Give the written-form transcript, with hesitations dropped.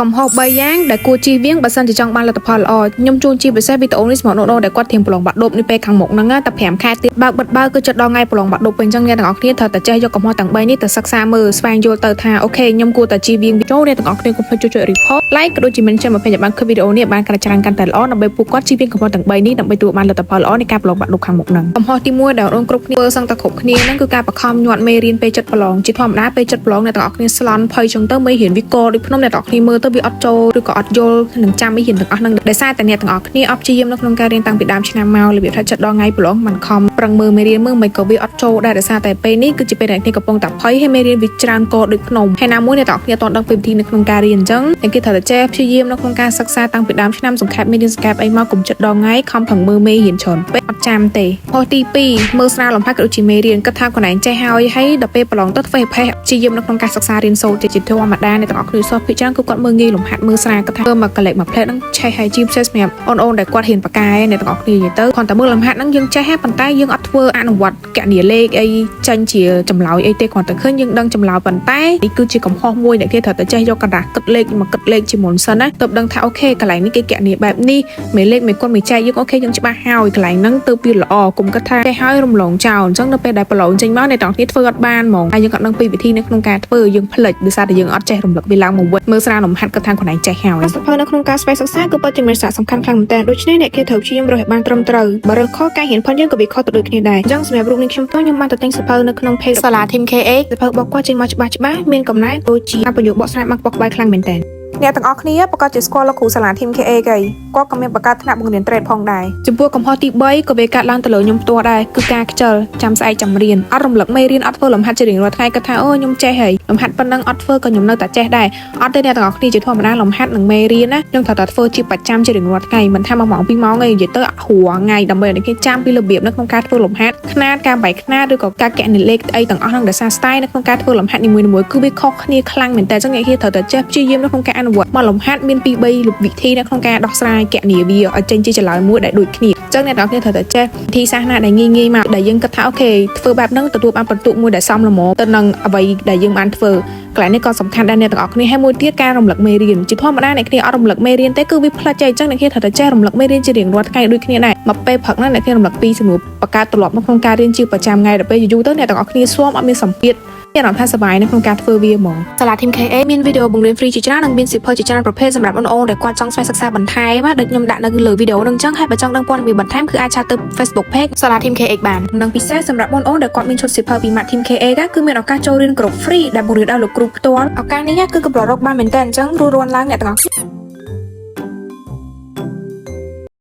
កំហុស3យ៉ាងដែលគួរជៀសវាងបើសិនជាចង់បានលទ្ធផលល្អខ្ញុំជូនជាពិសេសវីដេអូនេះសម្រាប់អ្នកដែលគាត់ធៀងប្រឡងបាក់ឌុបនេះពេលខាងមុខហ្នឹងតែ5ខែទៀតបើកបិទបើគឺចិត្តដល់ថ្ងៃប្រឡងបាក់ឌុបពេញអញ្ចឹងអ្នកទាំងអស់គ្នាត្រូវតែចេះយកកំហុសទាំង3នេះទៅសិក្សាមើលស្វែងយល់ទៅថាអូខេខ្ញុំគួរតែជៀសវាងវីដេអូអ្នកទាំងអស់គ្នាកុំភ្លេចចុច report like ក៏ដូចជា mention មកពេញឲ្យបានឃើញវីដេអូនេះបានកាន់តែច្រើនកាន់តែល្អដើម្បីពួកគាត់ជៀសវាងកំហុសទាំង3នេះដើម្បីទទួលបានលទ្ធផលល្អនៃការប្រឡងបាក់ឌុបខាងមុខហ្នឹងកំហុសទី1ដែលបងគ្រប់គ្នាធ្វើសឹងតែគ្រប់គ្នាហ្នឹងគឺការបខំញាត់មេរៀនពេលចិត្តប្រឡងជាធម្មតាពេលចិត្តប្រឡងអ្នកទាំងអស់គ្នាស្លន់ភ័យអញ្ចឹងទៅមេរៀនវិកលដូចភ្នំអ្នកទាំងអស់គ្នាមើលទៅវាអត់ចូលឬក៏អត់យល់នឹងចាំមេរៀនទាំងអស់ហ្នឹងដោយសារតែអ្នកទាំងអស់គ្នាអត់ព្យាយាមនៅក្នុងការរៀនតាំងពីដើមឆ្នាំមករបៀបថាចិត្តដល់ថ្ងៃប្រឡងមិនខំប្រឹងមើលមេរៀនមើលមិនក៏វាអត់ចូលដែរដោយសារតែពេលនេះគឺជាពេលដែលអ្នកកំពុងតែភ័យហើយមេរៀនវាច្រើនកដូចភ្នំហើយណាមួយអ្នកទាំងអស់គ្នាអត់ដឹងពីវិធីនៅក្នុងការរៀនអញ្ចឹងតែគេត្រូវតែចេះព្យាយាមនៅក្នុងការសិក្សាតាំងពីដើមឆ្នាំសង្ខេបមេរៀនសង្ខេបអីមកកុំចិត្តដល់ថ្ងៃខំប្រឹងមើលមេរៀនច្រើនពេកអត់ចាំទេខុសទី2មើលស្រាលលំហាត់ក៏ដូចជាមេរៀនគិតថាខ្លួនឯងចេះហើយដល់ពេលប្រឡងទៅធ្វើឲ្យព្យាយាមនៅក្នុងការសិក្សារៀនសូត្រជាធម្មតាអ្នកទាំងអស់គ្នាសិស្សភាគច្រើនគឺគាត់មើលងាយលំហាត់មើលស្រាលគាត់ថាមើលមកកលេចមកផ្លែហ្នឹងឆេះហើយជាពិសេសសម្រាប់អូនដែលគាត់ហ៊ានបកែអ្នកទាំងអស់គ្នានិយាយទៅគ្រាន់តែមើលលំហាត់ហ្នឹងយើងចេះហើយប៉ុន្តែយើងអត់ធ្វើអនុវត្តគណនាលេខអីចាញ់ជាចម្លើយអីទេគ្រាន់តែឃើញយើងដឹងចម្លើយប៉ុន្តែនេះគឺជាកំហុសមួយដែលគេត្រូវតែចេះយកกระดาษគិតលេខមកគិតលេខជាមុនសិនណាទើបដឹងថាអូខេកន្លែងនេះគេគណនាបែបនេះមេលេខមេគុណមេចែកយើងអូខេយើងច្បាស់ហើយកន្លែងហ្នឹងទើបវាល្អកុំគិតថាចេះហើយរំលងចោលអញ្ចឹងនៅពេលដែលប្រឡងចេញមកអ្នកទាំងគ្នាធ្វើអត់បានហ្មងហើយយើងអត់ដឹងពីវិធីនៅក្នុងការធ្វើយើងភ្លេចដោយសារតែយើងអត់ចេះរំលឹកវាឡើងមកវិញមើលស្រាលលំហាត់គិតថាខ្លួនឯងចេះហើយសភៅនៅក្នុងការស្វែងសិក្សាគឺពិតជាមានសារៈសំខាន់ខ្លាំងមែនទែនដូច្នេះអ្នកគេត្រូវព្យាយាមរកឲ្យបានត្រឹមត្រូវបើរើសខុសការរៀនផុតយើងក៏វាខុសទៅដូចគ្នាដែរអញ្ចឹងសម្រាប់រូបនេះខ្ញុំខ្ញុំបានទៅទិញសភៅនៅក្នុង page សាលា Team KA សភៅបកគាត់ចេញមកច្បាស់មានកំណែដូចជាបញ្ញោបកស្រាយមកបកក្បាយខ្លាំងមែនទែនអ្នកទាំងអស់គ្នាប្រកាសជាស្គាល់លោកគ្រូសាលា Team KA គេគាត់ក៏មានបង្កើតថ្នាក់បង្រៀន trade ផងដែរចំពោះកំហុសទី3ក៏វាកាត់ឡើងទៅលើខ្ញុំផ្ទាល់ដែរគឺការខ្ជិលចាំស្អែកចាំរៀនអត់រំលឹកមេរៀនអត់ធ្វើលំហាត់ជារៀងរាល់ថ្ងៃគាត់ថាអូខ្ញុំចេះហើយលំហាត់ប៉ុណ្ណឹងអត់ធ្វើក៏ខ្ញុំនៅតែចេះដែរអត់ទេអ្នកទាំងអស់គ្នាជាធម្មតាលំហាត់និងមេរៀនណាខ្ញុំត្រូវតែធ្វើជាប្រចាំជារៀងរាល់ថ្ងៃមិនថា1ម៉ោង2ម៉ោងទេនិយាយទៅហួរថ្ងៃដើម្បីឲ្យគេចាំពីរបៀបនៅក្នុងការធ្វើលំហាត់ខ្នាតការបែកខ្នាតឬក៏ការកណនាលេខអីទាំងអស់ហ្នឹងដោយសារ style នៅក្នុងការធ្វើលំហាត់នីមួយៗគឺវាខុសគ្នាខ្លាំងមែនតើអញ្ចឹងអ្នកគេត្រូវតែចេះព្យាយាមនៅក្នុងការអនុវត្តមកលំហាត់មាន2 3វិធីនៅក្នុងការដោះស្រាយគណនាវាឲ្យចេញជាចម្លើយមួយដែលដូចគ្នាអញ្ចឹងអ្នកទាំងគ្នាត្រូវតែចេះវិធីសាស្ត្រណាដែលងាយមកដែលយើងគិតថាអូខេធ្វើបែបហ្នឹងទទួលបានបន្ទុកមួយដែលសមល្មមទៅនឹងអ្វីដែលយើងបានធ្វើកន្លែងនេះក៏សំខាន់ដែរអ្នកទាំងអស់គ្នាហើយមួយទៀតការរំលឹកមេរៀនជាធម្មតាអ្នកគ្នាអត់រំលឹកមេរៀនទេគឺវាផ្លិចજાયអញ្ចឹងអ្នកគ្នាត្រូវតែចេះរំលឹកមេរៀនជារៀងរាល់ថ្ងៃដូចគ្នាដែរមកពេលព្រឹកហ្នឹងអ្នកគ្នារំលឹកពីសំណួរបង្កើតទម្លាប់នៅក្នុងការរៀនជាប្រចាំថ្ងៃដល់ពេលយូរទៅអ្នកទាំងអស់គ្នាស្វមអត់មានសម្ពាធមានអារម្មណ៍ថាសប្បាយនៅក្នុងការធ្វើវាហ្មងសាលា Team KA មានវីដេអូបង្រៀន free ជាច្រើននិងមានសៀវភៅជាច្រើនប្រភេទសម្រាប់បងប្អូនដែលគាត់ចង់ស្វែងសិក្សាបន្ថែមដូចខ្ញុំដាក់នៅលើវីដេអូហ្នឹងអញ្ចឹងហើយបើចង់ដឹងព័ត៌មានបន្ថែមគឺអាចឆាតទៅ Facebook page សាលា Team KA បាននិងពិសេសសម្រាប់បងប្អូនដែលគាត់មានឈុតសៀវភៅពី Team KA គឺមានឱកាសចូលរៀនគ្រប់ free ដែលបង្រៀនដោយលោកគ្រូផ្ទាល់ឱកាសនេះគឺកម្ររកបានមែនតើអញ្ចឹងរួចរាន់ឡើងអ្នកទាំងអស់